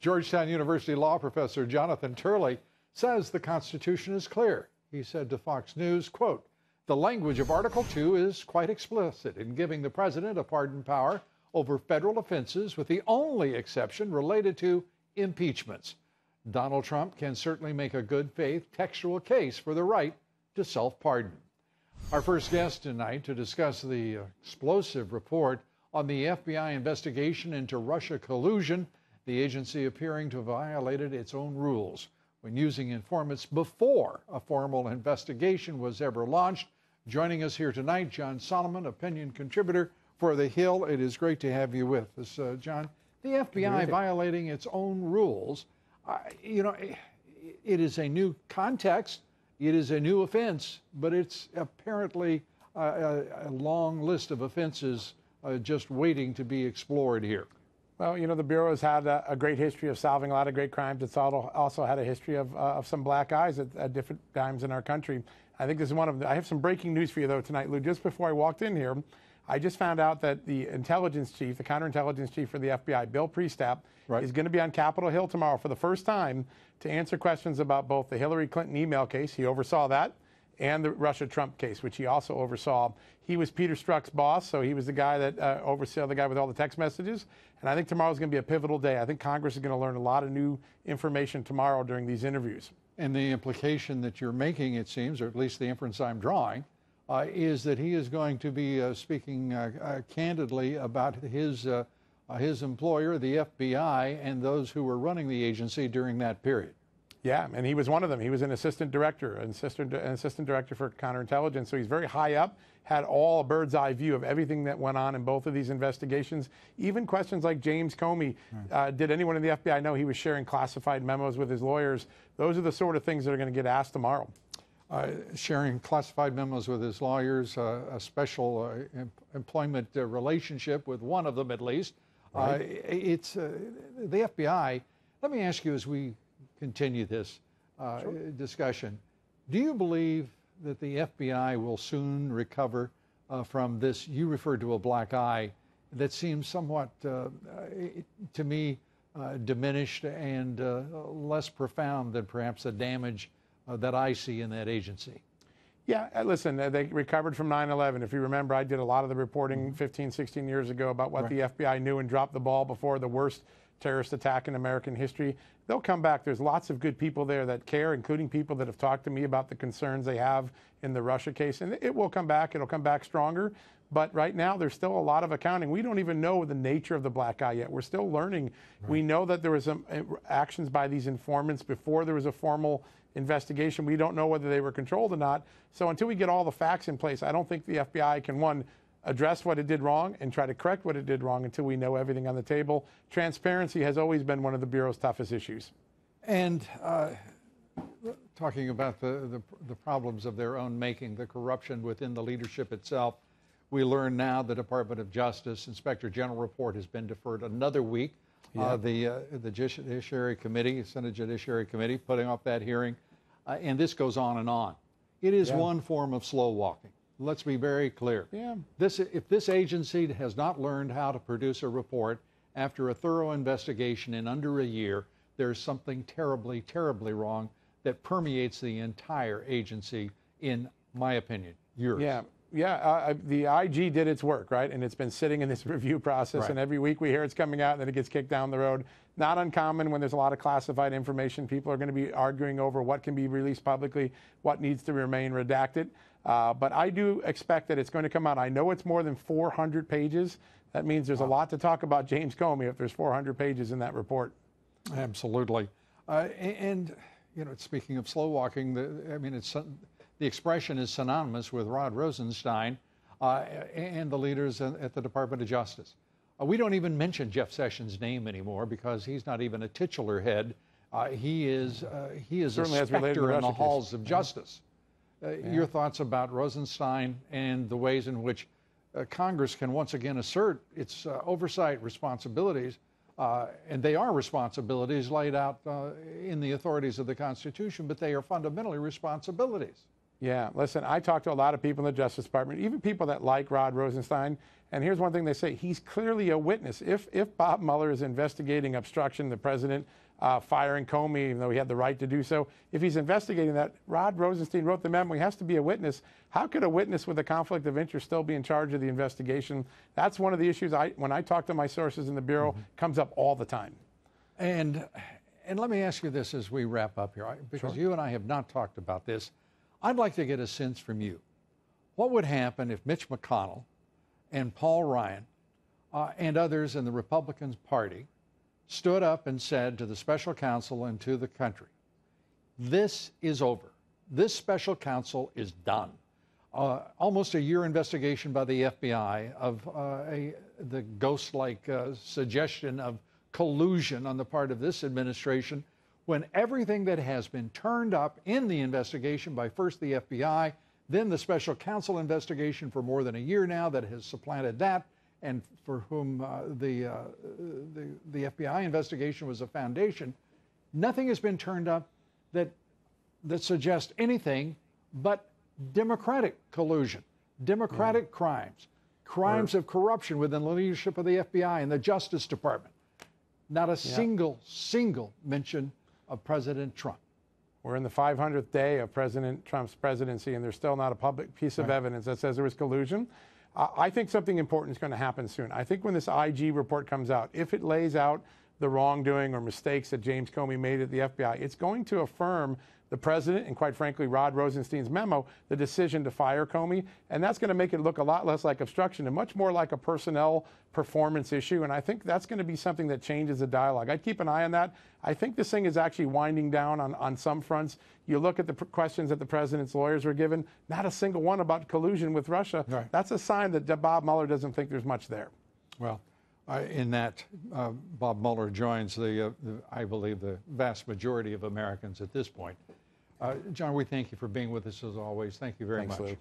Georgetown University law professor Jonathan Turley says the Constitution is clear. He said to Fox News, quote, "The language of Article 2 is quite explicit in giving the president a pardon power over federal offenses, with the only exception related to impeachments. Donald Trump can certainly make a good faith textual case for the right to self-pardon." Our first guest tonight to discuss the explosive report on the FBI investigation into Russia collusion, the agency appearing to have violated its own rules when using informants before a formal investigation was ever launched. Joining us here tonight, John Solomon, opinion contributor for The Hill. It is great to have you with us, John. The FBI violating its own rules, it is a new context, it is a new offense, but it's apparently a long list of offenses just waiting to be explored here. Well, the Bureau has had a great history of solving a lot of great crimes. It's also had a history of some black eyes at different times in our country. I think this is one of them. I have some breaking news for you, though, tonight, Lou. Just before I walked in here, I just found out that the intelligence chief, the counterintelligence chief for the FBI, Bill Priestap, is going to be on Capitol Hill tomorrow for the first time to answer questions about both the Hillary Clinton email case, he oversaw that, and the Russia-Trump case, which he also oversaw. He was Peter Strzok's boss, so he was the guy that oversaw the guy with all the text messages. And I think tomorrow's going to be a pivotal day. I think Congress is going to learn a lot of new information tomorrow during these interviews. And the implication that you're making, it seems, or at least the inference I'm drawing, is that he is going to be speaking candidly about his employer, the FBI, and those who were running the agency during that period. Yeah, and he was one of them. He was an assistant director for counterintelligence, so he's very high up, had a bird's eye view of everything that went on in both of these investigations. Even questions like James Comey, did anyone in the FBI know he was sharing classified memos with his lawyers? Those are the sort of things that are going to get asked tomorrow. Sharing classified memos with his lawyers, a special employment relationship with one of them at least. It's the FBI. Let me ask you as we continue this discussion, do you believe that the FBI will soon recover from this, you referred to a black eye, that seems somewhat, to me, diminished and less profound than perhaps the damage that I see in that agency? Yeah, listen, they recovered from 9/11. If you remember, I did a lot of the reporting 15, 16 years ago about what the FBI knew and dropped the ball before the worst terrorist attack in American history. They'll come back. There's lots of good people there that care, including people that have talked to me about the concerns they have in the Russia case. And it will come back. It'll come back stronger. But right now, there's still a lot of accounting. We don't even know the nature of the black eye yet. We're still learning. We know that there was some actions by these informants before there was a formal investigation. We don't know whether they were controlled or not. So until we get all the facts in place, I don't think the FBI can, one, address what it did wrong and try to correct what it did wrong until we know everything on the table. Transparency has always been one of the Bureau's toughest issues. And talking about the problems of their own making, the corruption within the leadership itself, we learn now the Department of Justice Inspector General report has been deferred another week. The Judiciary Committee, Senate Judiciary Committee, putting up that hearing, and this goes on and on. It is one form of slow walking. Let's be very clear. If this agency has not learned how to produce a report after a thorough investigation in under a year, there's something terribly, terribly wrong that permeates the entire agency, in my opinion. Yours. The IG did its work, right? And it's been sitting in this review process, and every week we hear it's coming out and then it gets kicked down the road. Not uncommon when there's a lot of classified information. People are going to be arguing over what can be released publicly, what needs to remain redacted. But I do expect that it's going to come out. I know it's more than 400 pages. That means there's a lot to talk about James Comey if there's 400 pages in that report. Absolutely. And, speaking of slow walking, the expression is synonymous with Rod Rosenstein and the leaders at the Department of Justice. We don't even mention Jeff Sessions' name anymore because he's not even a titular head. He is a specter in the halls of justice. Your thoughts about Rosenstein and the ways in which Congress can once again assert its oversight responsibilities, and they are responsibilities laid out in the authorities of the Constitution, but they are fundamentally responsibilities. Yeah, listen, I talk to a lot of people in the Justice Department, even people that like Rod Rosenstein, and here's one thing they say: he's clearly a witness. If Bob Mueller is investigating obstruction, the president firing Comey, even though he had the right to do so, if he's investigating that, Rod Rosenstein wrote the memo, he has to be a witness. How could a witness with a conflict of interest still be in charge of the investigation? That's one of the issues when I talk to my sources in the Bureau, comes up all the time. And let me ask you this as we wrap up here, because you and I have not talked about this. I'd like to get a sense from you. What would happen if Mitch McConnell and Paul Ryan and others in the Republican Party stood up and said to the special counsel and to the country, this is over. This special counsel is done. Almost a year investigation by the FBI of the ghost-like suggestion of collusion on the part of this administration, when everything that has been turned up in the investigation by first the FBI, then the special counsel investigation for more than a year now that has supplanted that, and for whom the FBI investigation was a foundation, nothing has been turned up that suggests anything but Democratic collusion, Democratic crimes of corruption within the leadership of the FBI and the Justice Department. Not a single mention of President Trump. We're in the 500th day of President Trump's presidency, and there's still not a public piece of evidence that says there was collusion. I think something important is going to happen soon. I think when this IG report comes out, if it lays out the wrongdoing or mistakes that James Comey made at the FBI, it's going to affirm the president and, quite frankly, Rod Rosenstein's memo, the decision to fire Comey. And that's going to make it look a lot less like obstruction and much more like a personnel performance issue. And I think that's going to be something that changes the dialogue. I'd keep an eye on that. I think this thing is actually winding down on some fronts. You look at the questions that the president's lawyers were given, not a single one about collusion with Russia. Right. That's a sign that Bob Mueller doesn't think there's much there. Well, in that, Bob Mueller joins I believe, the vast majority of Americans at this point. John, we thank you for being with us as always. Thank you very much. Lou.